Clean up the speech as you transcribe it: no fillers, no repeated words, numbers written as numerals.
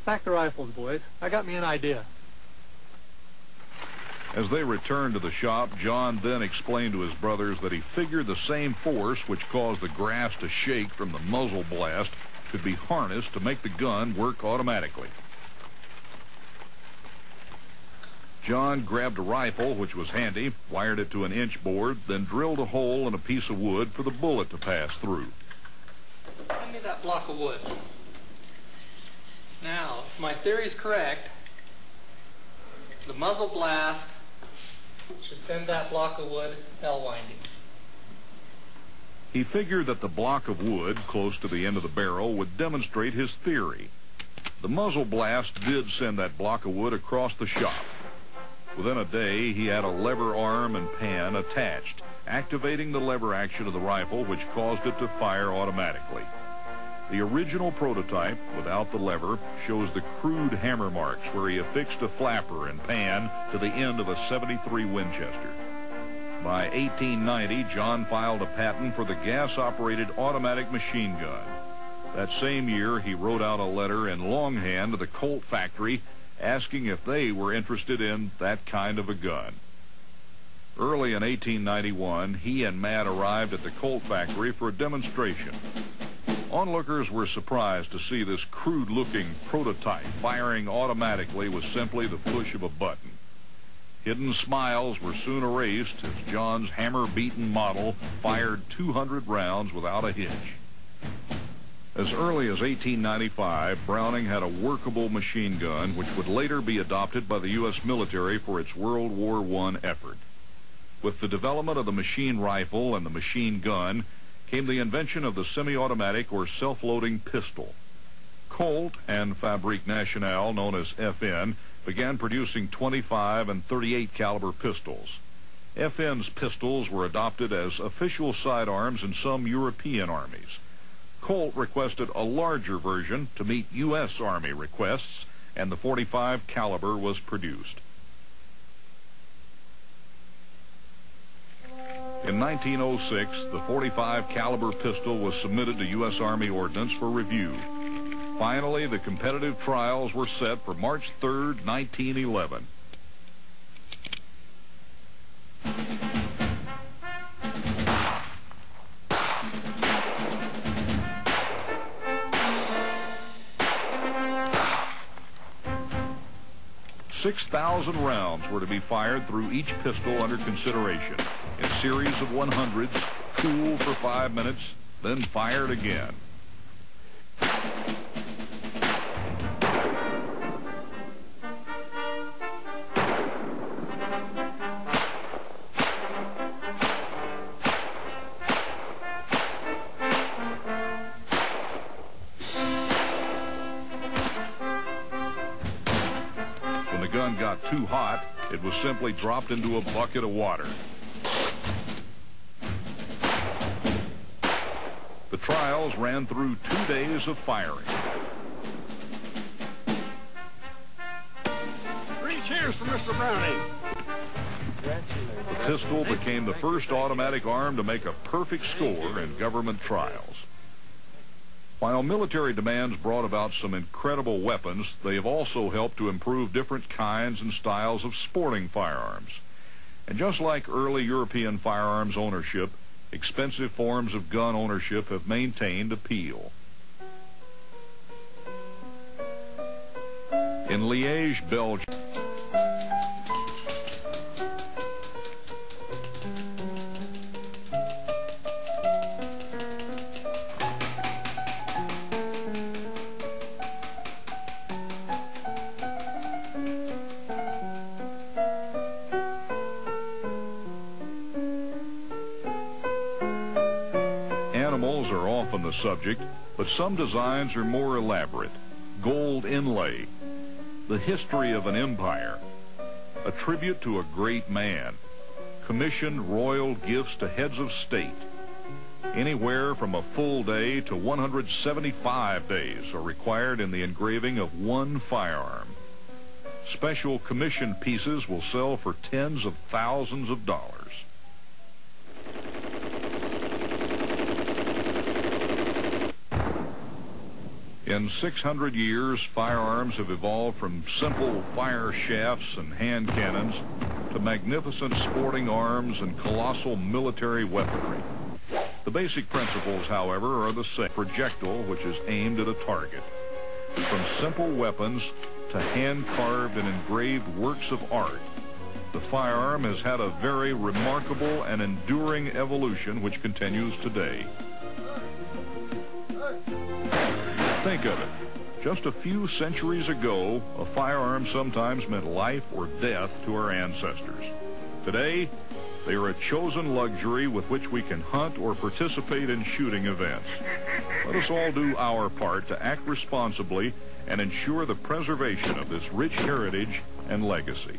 Sack the rifles, boys. I got me an idea. As they returned to the shop, John then explained to his brothers that he figured the same force which caused the grass to shake from the muzzle blast could be harnessed to make the gun work automatically. John grabbed a rifle, which was handy, wired it to an inch board, then drilled a hole in a piece of wood for the bullet to pass through. Give me that block of wood. Now, if my theory is correct, the muzzle blast should send that block of wood hell-winding. He figured that the block of wood close to the end of the barrel would demonstrate his theory. The muzzle blast did send that block of wood across the shop. Within a day, he had a lever arm and pan attached, activating the lever action of the rifle, which caused it to fire automatically. The original prototype, without the lever, shows the crude hammer marks where he affixed a flapper and pan to the end of a .73 Winchester. By 1890, John filed a patent for the gas-operated automatic machine gun. That same year, he wrote out a letter in longhand to the Colt factory asking if they were interested in that kind of a gun. Early in 1891, he and Matt arrived at the Colt factory for a demonstration. Onlookers were surprised to see this crude-looking prototype firing automatically with simply the push of a button. Hidden smiles were soon erased as John's hammer-beaten model fired 200 rounds without a hitch. As early as 1895, Browning had a workable machine gun which would later be adopted by the U.S. military for its World War I effort. With the development of the machine rifle and the machine gun came the invention of the semi-automatic or self-loading pistol. Colt and Fabrique Nationale, known as FN, began producing 25 and 38 caliber pistols. FN's pistols were adopted as official sidearms in some European armies. Colt requested a larger version to meet U.S. Army requests, and the .45 caliber was produced. In 1906, the .45 caliber pistol was submitted to U.S. Army Ordnance for review. Finally, the competitive trials were set for March 3rd, 1911. $6,000 rounds were to be fired through each pistol under consideration, in series of 100s, cooled for 5 minutes, then fired again. When the gun got too hot, it was simply dropped into a bucket of water. The trials ran through 2 days of firing. 3 cheers for Mr. Browning. The pistol became the first automatic arm to make a perfect score in government trials. While military demands brought about some incredible weapons, they have also helped to improve different kinds and styles of sporting firearms. And just like early European firearms ownership, expensive forms of gun ownership have maintained appeal. In Liège, Belgium, animals are often the subject, but some designs are more elaborate. Gold inlay, the history of an empire, a tribute to a great man, commissioned royal gifts to heads of state. Anywhere from a full day to 175 days are required in the engraving of one firearm. Special commission pieces will sell for tens of thousands of dollars. In 600 years, firearms have evolved from simple fire shafts and hand cannons to magnificent sporting arms and colossal military weaponry. The basic principles, however, are the same. Projectile, which is aimed at a target. From simple weapons to hand-carved and engraved works of art, the firearm has had a very remarkable and enduring evolution which continues today. Think of it. Just a few centuries ago, a firearm sometimes meant life or death to our ancestors. Today, they are a chosen luxury with which we can hunt or participate in shooting events. Let us all do our part to act responsibly and ensure the preservation of this rich heritage and legacy.